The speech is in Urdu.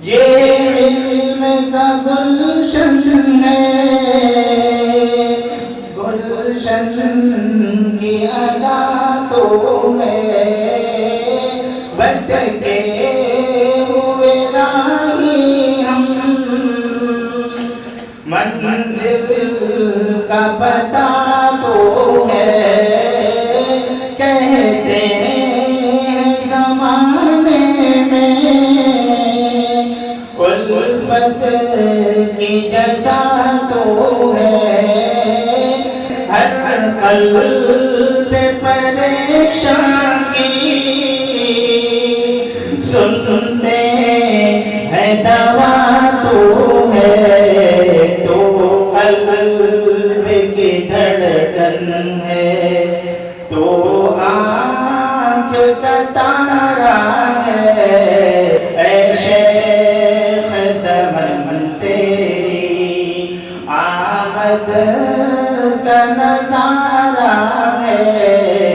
یہ علم کا گلشن ہے، گلشن کی ادا تو ہے، بھٹکے ہوئے راہی ہم، منزل کا پتہ تو ہے، کہتے ہیں زمانے میں الفت کی جزا تو ہے، ہر قلب پریشان کی سنتے ہیں دوا تو ہے، تو قلب کی دھڑکن ہے، تو آنکھ کا تارا ہے، اے شیخ زمن تیری آمد کا نظارہ ہے۔